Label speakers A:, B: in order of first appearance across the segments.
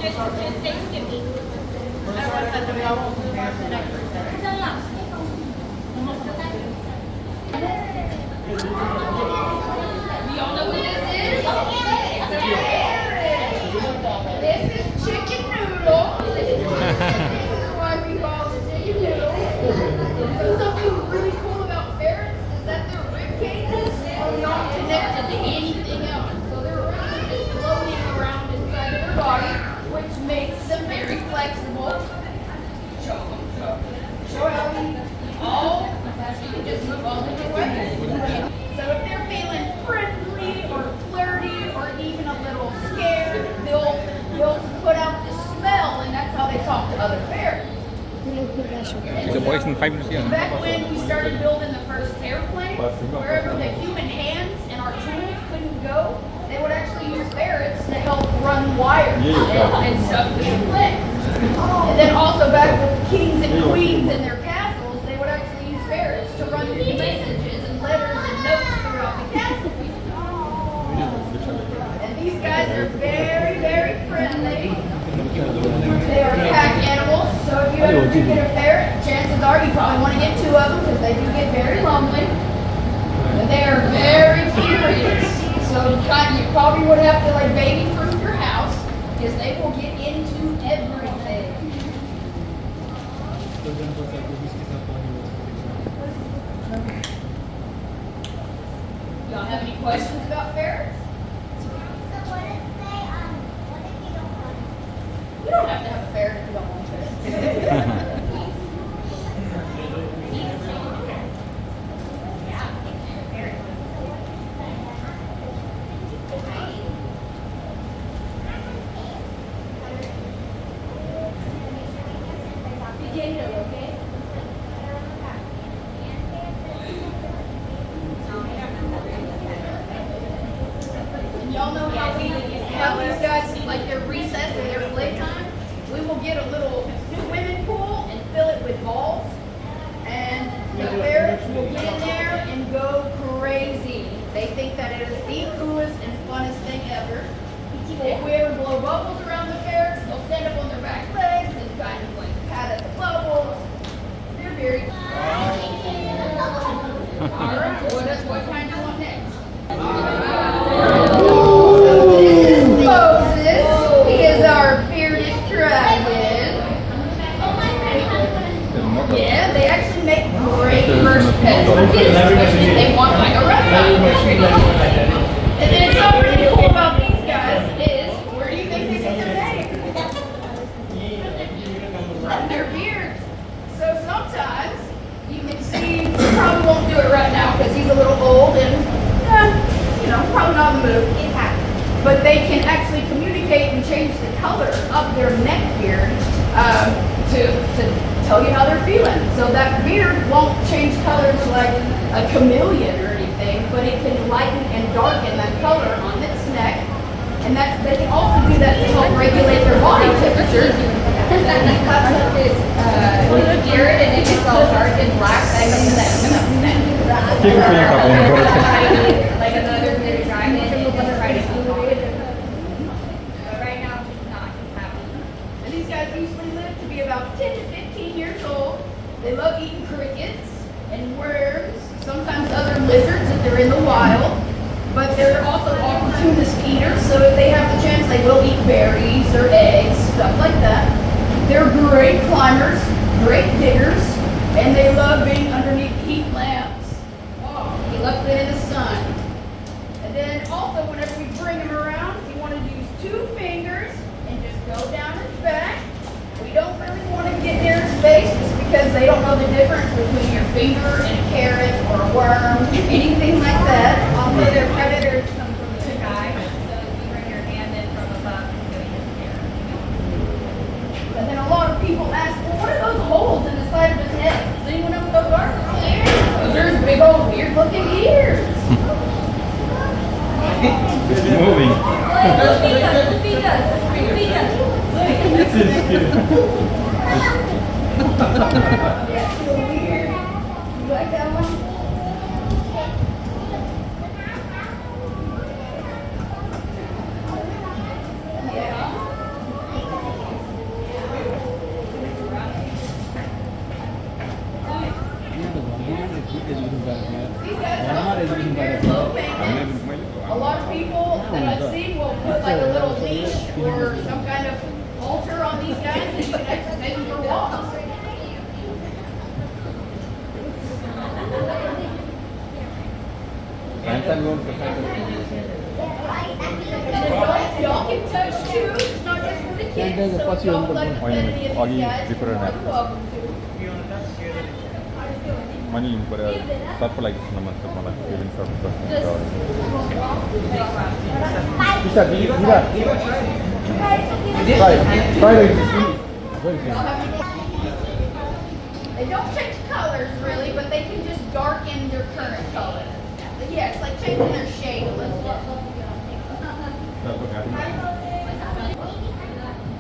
A: Just say Skippy. I want to we all know what this is? This is chicken noodle. This is why we call it chicken noodle. So something really cool about ferrets is that their rib cages are not connected to anything else. So they're really just floating around inside of their body, which makes them very flexible. Show how we all, so you can just move all different ways. So if they're feeling friendly or flirty or even a little scared, they'll put out this smell, and that's how they talk to other ferrets. Back when we started building the first airplane, wherever the human hands and our tools couldn't go, they would actually use ferrets to help run wires and stuff with the plane. And then also back with kings and queens in their castles, they would actually use ferrets to run messages and letters and notes throughout the castle. And these guys are very, very friendly. They are pack animals, so if you ever do get a ferret, chances are you probably want to get two of them because they do get very lonely. But they are very curious, so you probably would have to like baby-proof your house because they will get into everything. Y'all have any questions about ferrets? You don't have to have a ferret if you don't want to. Y'all know how we have these guys, like their recess or their playtime? We will get a little swimming pool and fill it with balls. And the ferrets will get in there and go crazy. They think that it is the coolest and funnest thing ever. If we ever blow bubbles around the ferrets, they'll stand up on their back legs and kind of like pat at the bubbles. They're very Alright, what kind do you want next? So this is Moses. He is our bearded dragon. Yeah, they actually make great first pets for kids, especially if they want like a reptile. And then something really cool about these guys is, where do you think they get their name? From their beards. So sometimes you can see, we probably won't do it right now because he's a little old and, probably not in the mood. But they can actually communicate and change the color of their neck beard to tell you how they're feeling. So that beard won't change colors like a chameleon or anything, but it can lighten and darken that color on its neck. And they can also do that to help regulate their body temperature. He pops up his beard, and if it's all dark and black, that means that like another big dragon, it will try to move it. But right now, he's not. He's happy. And these guys usually live to be about 10 to 15 years old. They love eating crickets and worms, sometimes other lizards if they're in the wild. But they're also opportunist eaters, so if they have the chance, they will eat berries or eggs, stuff like that. They're great climbers, great diggers, and they love being underneath heat lamps. Oh, he loves being in the sun. And then also, whenever we bring him around, you want to use 2 fingers and just go down his back. We don't really want to get near his face just because they don't know the difference between your finger and a carrot or a worm, anything like that.
B: Also, their predators come from the sky, so if you bring your hand in from above, it's going to get scared.
A: And then a lot of people ask, well, what are those holes in the side of his head? Does anyone know what those are? Those are his big old weird looking ears.
C: It's moving. This is cute.
A: Yeah, so weird. You like that one? Yeah. will put like a little leash or some kind of halter on these guys and you can actually take them for walks. And adults, y'all can touch too. It's not just for the kids. So if y'all like to pet any of these guys, you're more than welcome to.
C: Money in Korea, surf like this, naman sa mga feeling surf.
A: They don't change colors really, but they can just darken their current color. Yeah, it's like changing their shade a little bit.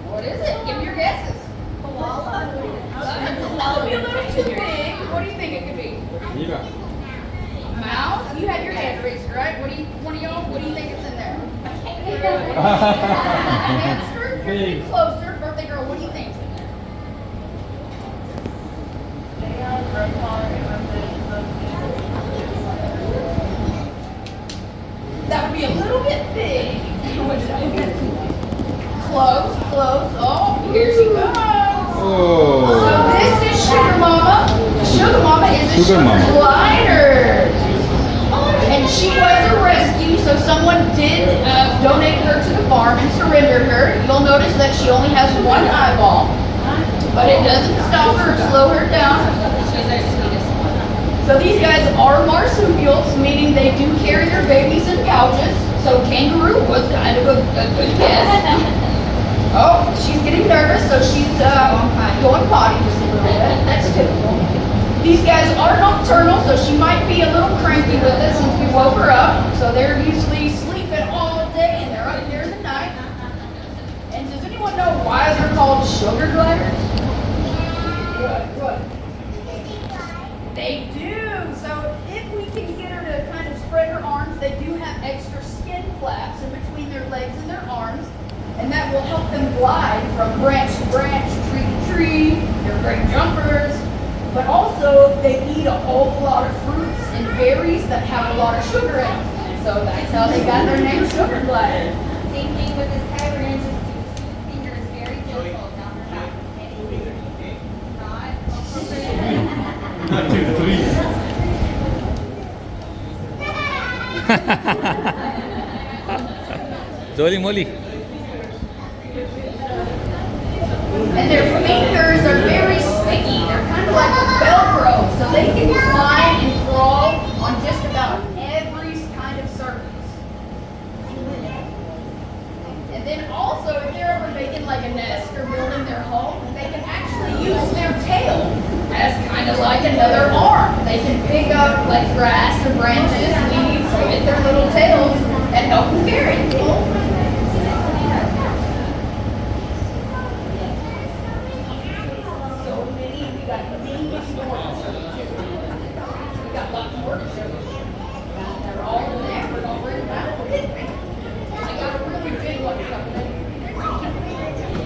A: What is it? Give me your guesses. Koala. That would be a little too big. What do you think it could be? Mouse? You had your hand raised, right? What do you think is in there? Hamster? You're getting closer. Birthday girl, what do you think is in there? That would be a little bit big. Close, close. Oh, here she comes.
C: Oh.
A: So this is Sugar Mama. Sugar Mama is a
C: Sugar Mama.
A: glider. And she was a rescue, so someone did donate her to the farm and surrender her. You'll notice that she only has one eyeball, but it doesn't stop her or slow her down.
B: She's our sweetest one.
A: So these guys are marsupials, meaning they do carry their babies in pouches. So kangaroo was kind of a good guess. Oh, she's getting nervous, so she's going potty just a little bit. That's typical. These guys are nocturnal, so she might be a little cranky with us since we woke her up. So they're usually sleeping all day and they're up here in the night. And does anyone know why they're called sugar gliders? What? They do. So if we can get her to kind of spread her arms, they do have extra skin flaps in between their legs and their arms. And that will help them glide from branch to branch, tree to tree. They're great jumpers. But also, they eat a whole lot of fruits and berries that have a lot of sugar in them. So that's how they got their name, Sugar Glider.
B: Same thing with this guy. We're going to just do 2 fingers very gentle down her back.
C: Not 2 to 3. Jolly moly.
A: And their fingers are very sticky. They're kind of like Velcro. So they can climb and crawl on just about every kind of surface. And then also, if they're ever making like a nest or building their home, they can actually use their tail as kind of like another arm. They can pick up like grass or branches, leaves with their little tails and help them carry it. We got lots more to show you. They're all in there. We're all worried about it. I got a really big one coming.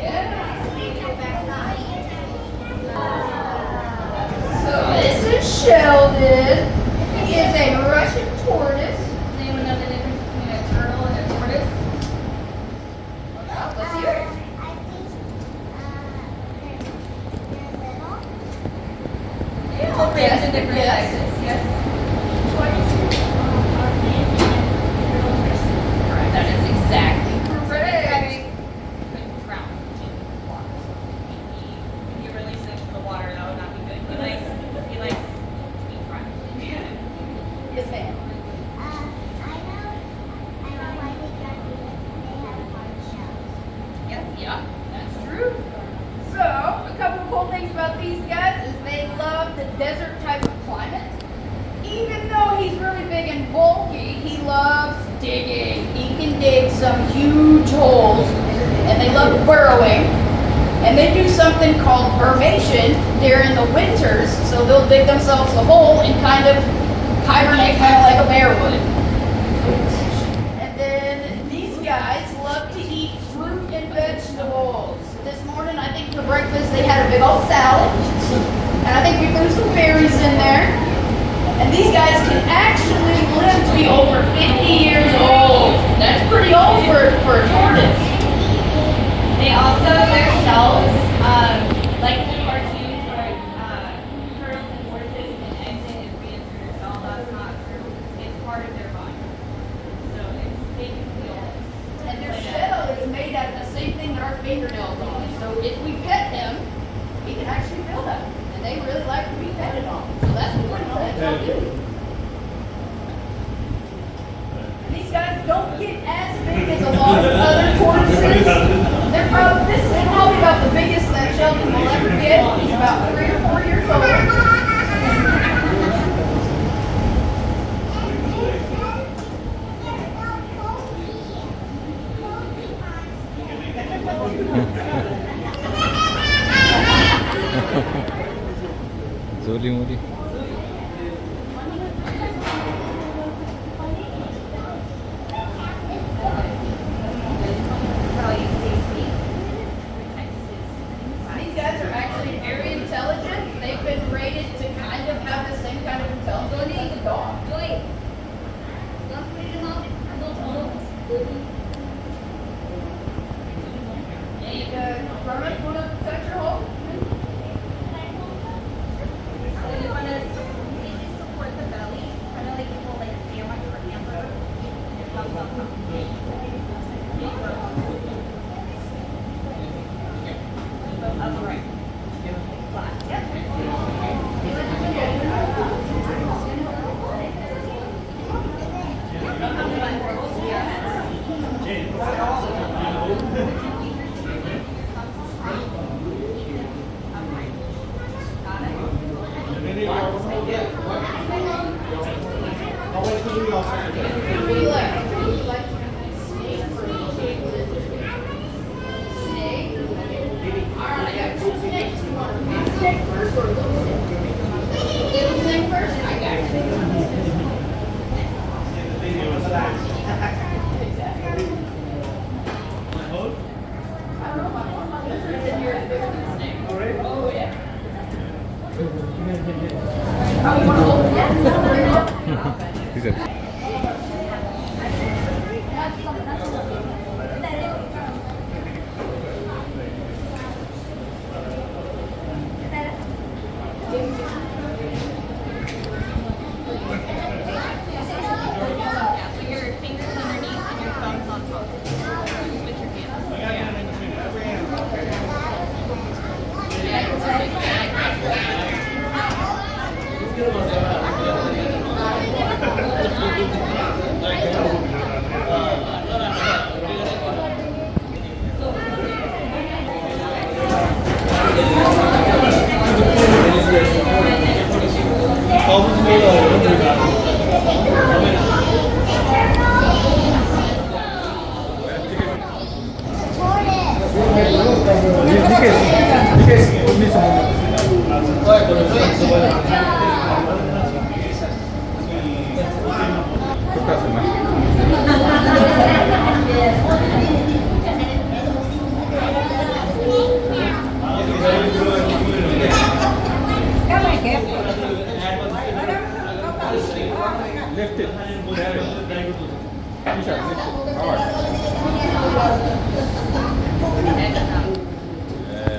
A: Yeah. So this is Sheldon. He is a Russian tortoise.
B: Does anyone know the difference between a turtle and a tortoise?
A: Let's hear it.
B: Yes, in different sizes. Yes. That is exactly correct. Couldn't drown in the water. If you release it into the water, that would not be good. He likes to be drowned.
A: Yes, ma'am. Yeah, that's true. So, a couple of cool things about these guys is they love the desert type of climate. Even though he's really big and bulky, he loves digging. He can dig some huge holes, and they love burrowing. And they do something called burmation during the winters, so they'll dig themselves a hole and kind of hibernate kind of like a bear would. And then these guys love to eat fruit and vegetables. This morning, I think for breakfast, they had a big old salad. And I think we threw some berries in there. And these guys can actually live to be over 50 years old. That's pretty old for a tortoise.
B: They also, their shells, like the cartoons where turtles and tortoises can exit and re-enter their shell, that's not true. It's part of their body. So they can feel.
A: And their shell is made out of the same thing that our fingernails are. So if we pet them, we can actually feel them. And they really like to be petted on. So that's what we're going to do. These guys don't get as big as a lot of other tortoises. This is probably about the biggest that Sheldon will ever get. He's about 3 or 4 years old.
C: Zoli Moli.
A: These guys are actually very intelligent. They've been rated to kind of have the same kind of intelligence as a dog. And Herman, want to touch your hole?
B: So you want to really support the belly, kind of like you will like stand on your hammer. Your thumbs up top. Go upright. Flat. Yep.
A: Snake. Alright, I got 2 snakes. You want a big snake first or a little snake? Little snake first? I got you. Exactly. I don't know, my lizard said you're bigger than a snake. Oh, yeah. Oh, you want to hold it? Yeah.
C: He's a
B: Yeah, so your fingers underneath and your thumbs on top. Switch your hands.
C: Lift it. Tisha, lift it. Hard.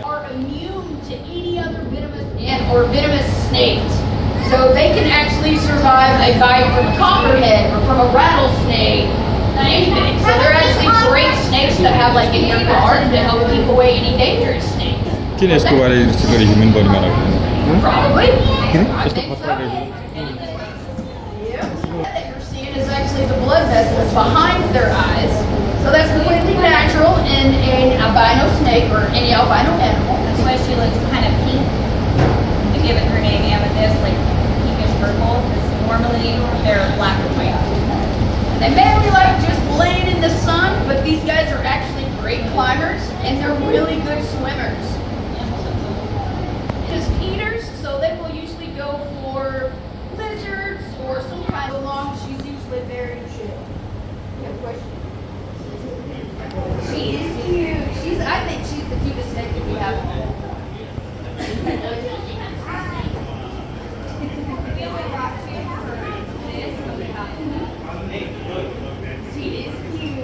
A: Are immune to any other venomous or venomous snakes. So they can actually survive a bite from a copperhead or from a rattlesnake, anything. So they're actually great snakes to have like in your yard to help keep away any dangerous snakes.
C: Tienes tu guarda il sicuro di membro di Marocco.
A: Probably. I
C: Just
A: think
C: a
A: so.
C: photo.
A: Yep. That you're seeing is actually the blood vessels behind their eyes. So that's completely natural in an albino snake or any albino animal.
B: That's why she looks kind of pink. We give it her name Amethyst, like pinkish purple. Because normally they're black and white.
A: They mainly like just laying in the sun, but these guys are actually great climbers and they're really good swimmers. Just eaters, so they will usually go for lizards or some kind of long. She's usually very chill. You have a question? She is cute. I think she's the cutest snake that we have.
B: We only brought 2 for this, but we have
A: She is cute.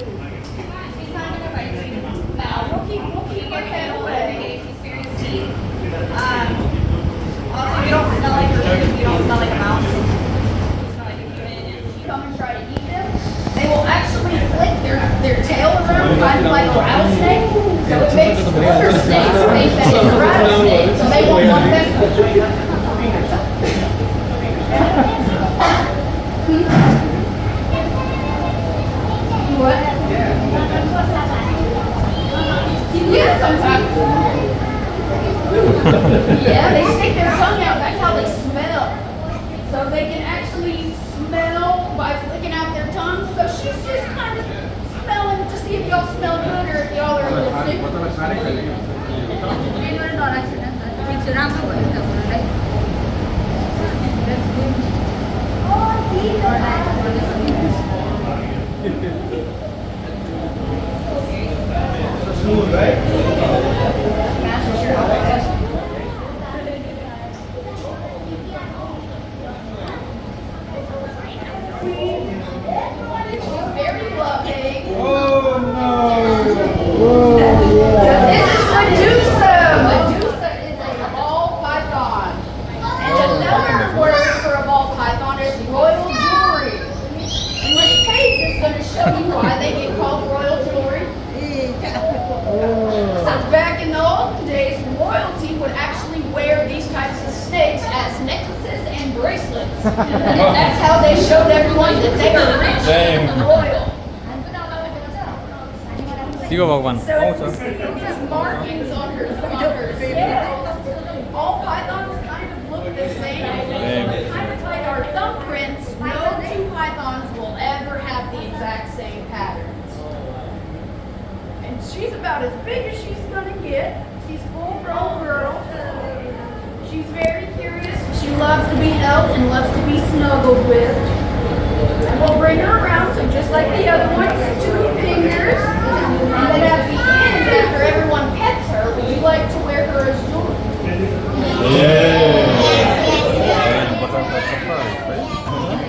A: like a rattlesnake, so it makes other snakes think that it's a rattlesnake, so they won't want them. What? Yeah, sometimes. Yeah, they stick their tongue out. That's how they smell. So they can actually smell by flicking out their tongue. So she's just kind of smelling to see if y'all smell good or if y'all are a little sick.
D: Smooth, right?
A: Very loving.
D: Oh no!
A: This is Medusa. Medusa is a ball python. And another word for a ball python is royal jewelry. In which Kate is going to show you why they get called royal jewelry. So back in the olden days, royalty would actually wear these types of snakes as necklaces and bracelets. And that's how they showed everyone that they are rich and royal.
C: Sigo Bhagwan.
A: So you see these markings on her scales. All pythons kind of look the same. Kind of like our thumbprints. No two pythons will ever have the exact same patterns. And she's about as big as she's gonna get. She's a full-grown girl. She's very curious. She loves to be held and loves to be snuggled with. And we'll bring her around, so just like the other ones, 2 fingers. And then at the end, after everyone pets her, would you like to wear her as jewelry?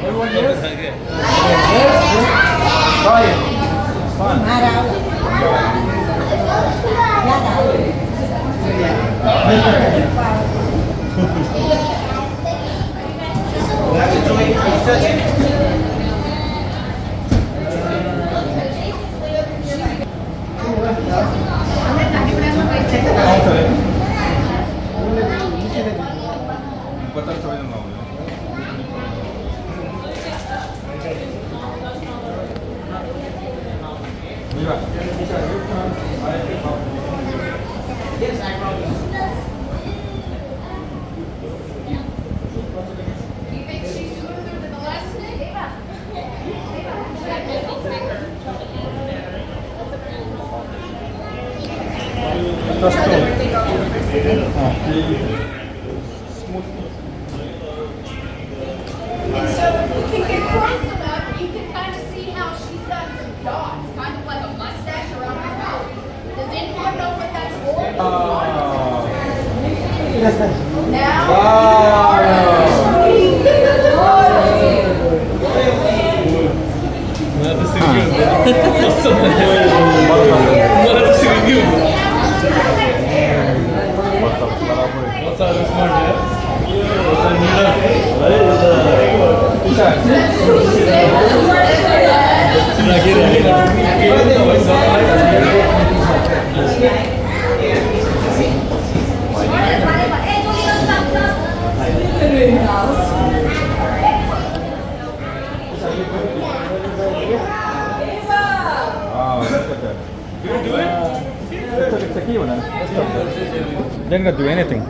D: Everyone yes? Try it. Fun.
A: Do you think she's smoother than the last snake? And so if you can get close enough, you can kind of see how she's got some dots, kind of like a mustache around her mouth. Does anyone know what that's for? Now,
C: Wow, look at that.
D: You do it?
C: It's a key one. Didn't gonna do anything.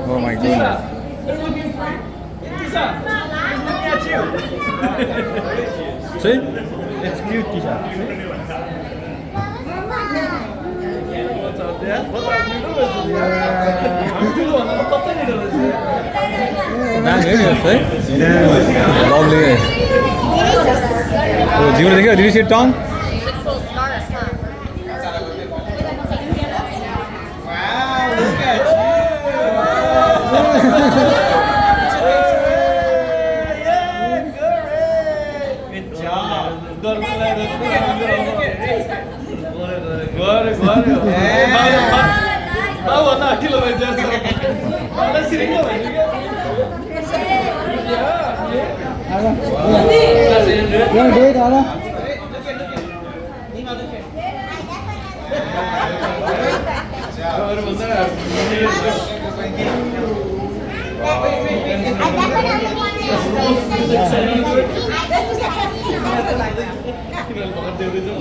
C: Oh my goodness.
D: They're looking for you. Tisha, he's looking at you.
C: See?
D: It's cute, Tisha. What's up there? What's up? You know what's up there? I'm still on the top of it.
C: Dang, it is, eh? Lovely. Oh, did you see it, Tom?
D: Wow, look at you. Yeah, good job. Good. Bawa na kilo aja. Mana sini kau juga? Ya. Yang dia dah lah. Baru bener. Kenal banget dia itu.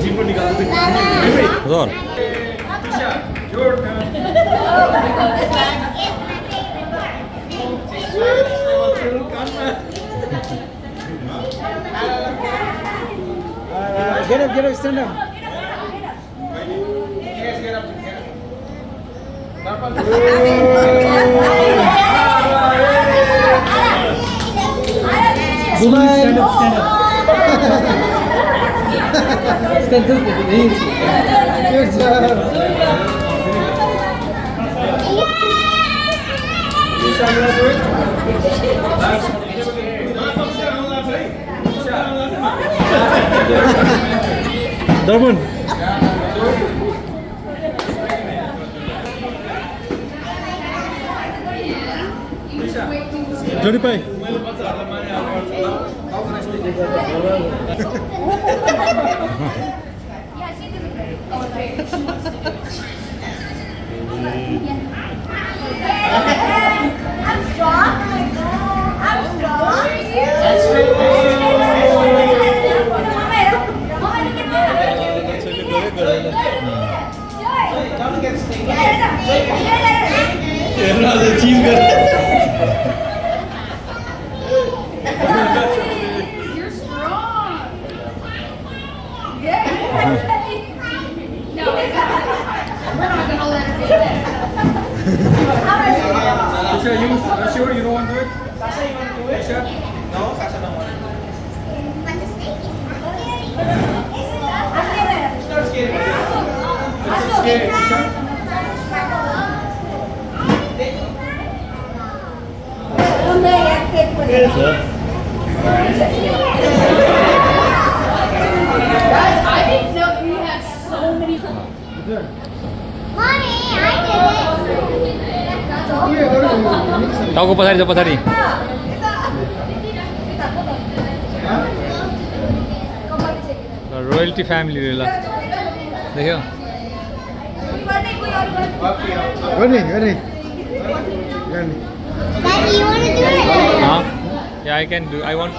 D: Jimbon diganti.
C: Betul.
D: Your turn. Get up, stand up. Stand up. Good job. Darman. Jadi Pai.
A: I'm strong. I'm strong.
B: You're strong. Yeah. No, we're not gonna let her do that.
D: Isha, you sure you don't want to do it? Sasha, you want to do it? Isha? No, Sasha don't want to. It's not scary. It's scary, Isha.
B: Guys, I didn't know that we had so many.
A: Mommy, I
C: Tahu ko pasari sa pasari. Royalty family रेला. देखियो.
D: Ready.
A: Daddy, you want to do it?
C: हाँ. Yeah, I can do. I want.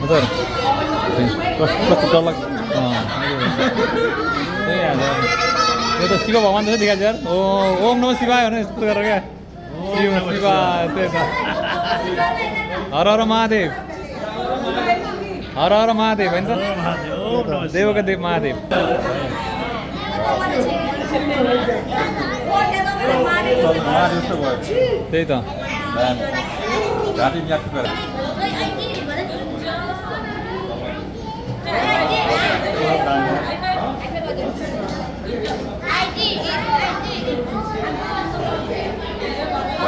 C: Betul. Terus ditolak. Iya, ये तो शिव भगवान जैसे दिखा यार ओम नमः शिवाय होने स्तुति कर रहे हैं शिव शिवाय तेरा हर हर महादेव हर हर महादेव है ना देव का देव महादेव त्यही त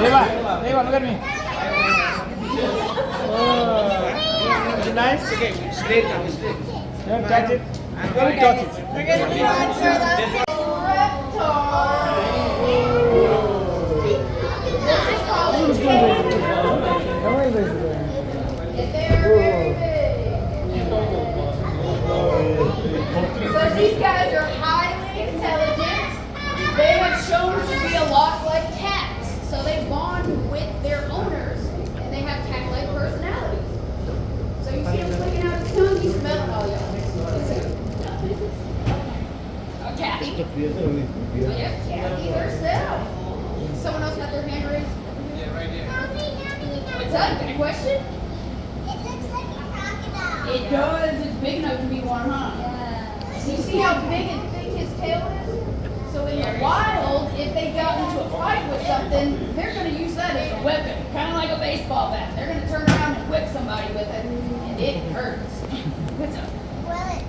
D: Leva, look at me. Is it nice? Okay, straight now, straight. Don't touch it. Don't touch it.
A: So these guys are highly intelligent. They have shown to be a lot like cats. So they bond with their owners and they have cat-like personalities. So you see him flicking out his tongue, he's smelling all y'all. Kathy. Yep, Kathy herself. Someone else got their hand raised?
D: Yeah, right here.
A: What's up? Got a question?
E: It looks like a crocodile.
A: It does. It's big enough to be one, huh? You see how big and thick his tail is? So in the wild, if they got into a fight with something, they're going to use that as a weapon, kind of like a baseball bat. They're going to turn around and whip somebody with it, and it hurts. What's up?
E: Will it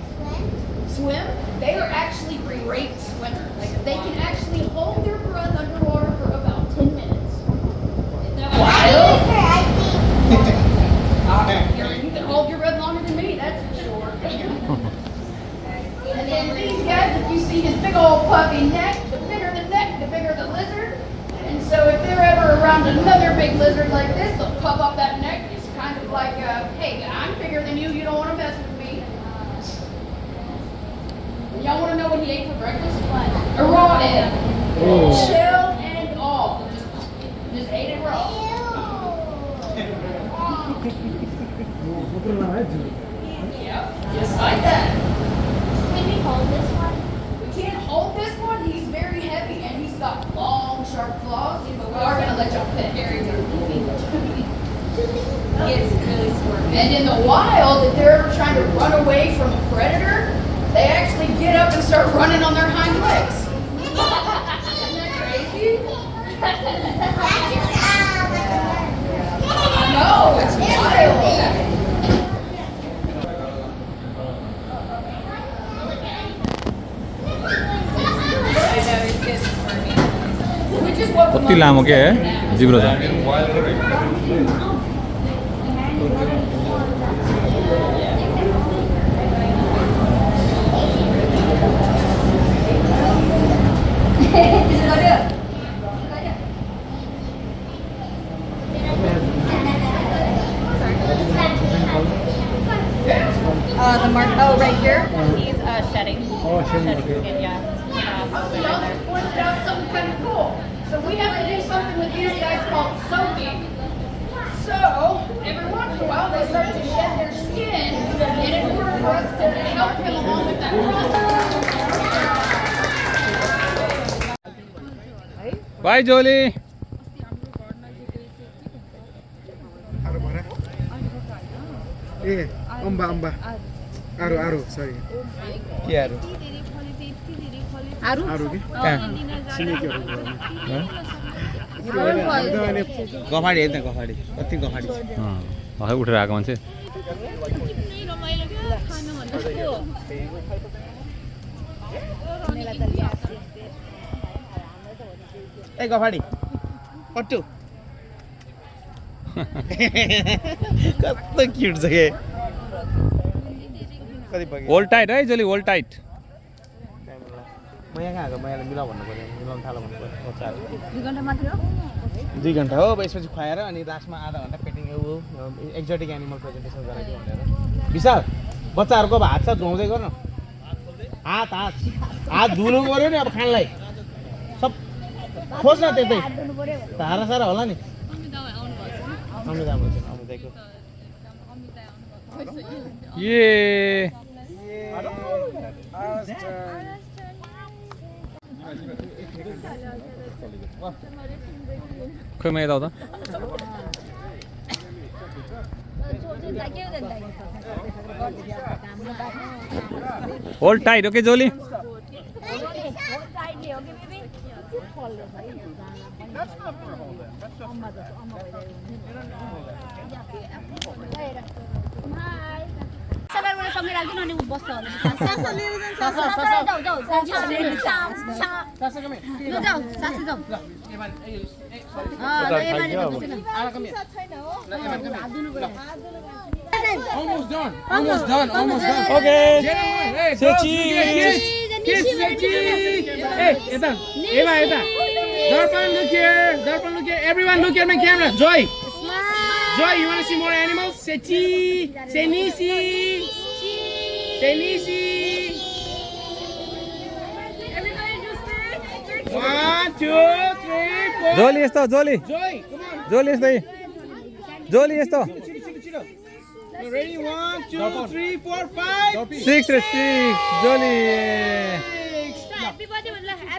E: swim?
A: Swim? They are actually great swimmers. Like, they can actually hold their breath underwater for about 10 minutes.
B: No,
A: see his big old puffy neck. The bigger the neck, the bigger the lizard. And so if they're ever around another big lizard like this, they'll puff up that neck. It's kind of like, hey, I'm bigger than you. You don't want to mess with me. Y'all want to know what he ate for breakfast? A raw egg. Shell and all. Just ate it raw. Yep, just like that.
E: Can we hold this one?
A: We can't hold this one. He's very heavy and he's got long, sharp claws. But we are going to let y'all pet.
B: It's really squirmy.
A: And in the wild, if they're ever trying to run away from a predator, they actually get up and start running on their hind legs. Isn't that crazy? I know, it's wild.
B: I know, it's getting squirmy.
A: We just woke him
C: कति
A: up.
C: लामो के जिब्रो छ
B: The mark, oh, right here, he's shedding. Shedding
D: okay.
B: skin, yeah.
A: So y'all just pointed out something kind of cool. So we have to do something with these guys called soaking. So every once in a while they start to shed their skin, and in order for us to help him along with that process.
C: बाई जोली
D: ए अम्बा अम्बा आरो आरो सरी
C: के आरु
D: आरो के
C: कहाँ
D: छिमेकीहरु
F: गफाडी हेर्न गफाडी कति गफाडी
C: भर्खर उठेर आएको मान्छे
F: ए गफाडी पट्टु कस्तो क्युट छ के कति बगे
C: होल्ड टाइट है जोली होल्ड टाइट
F: म यहाँ कहाँ म यहाँलाई मिलाउ भन्नु पर्यो मिलाउनु थाल भन्नु पर्यो बच्चाहरू
B: 2 घन्टा मात्र हो
F: 2 घन्टा हो यसपछि खुवाएर अनि लास्टमा आधा घन्टा पेटिङ एक्जोटिक एनिमल प्रेजेन्टेसन गराइदियो भनेर विशाल बच्चाहरूको अब हात साथ धुवाउँदै गर्नु हात हात हात धुनु पर्यो नि अब खानलाई सब खोज्न त्यतै धारा सारा होला नि अमित आउनु
C: ये खोइ म यता उता होल्ड टाइट ओके जोली
E: सबैबाट सँगै राख्दिनु अनि उ बस्छ होला
D: Almost done. Almost done. Almost done.
C: Okay.
D: Hey,
C: Say
D: dogs,
C: cheese.
D: Kiss, say cheese. Hey, Eta. Eva, Eta. Darpan, look here. Darpan, look here. Everyone, look at my camera. Joy. Joy, you want to see more animals? Say cheese. Say Nisi. Say Nisi. One, two, three, four.
C: जोली यस्तो जोली
D: Joy, come on.
C: जोली यस्तै जोली यस्तो
D: You ready? 1, 2, 3, 4, 5.
C: 6 raw 6 Jolie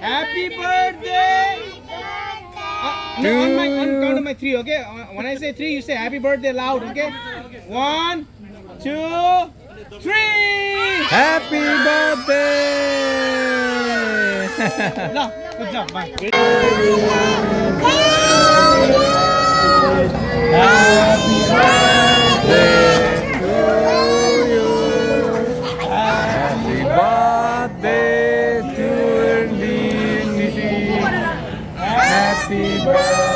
D: Happy birthday! No, on count of my 3, okay? When I say 3, you say happy birthday loud, okay? 1, 2, 3!
C: Happy birthday
D: No, good job, bye.
C: Happy birthday to you. Happy birthday to Nisi. Happy birthday.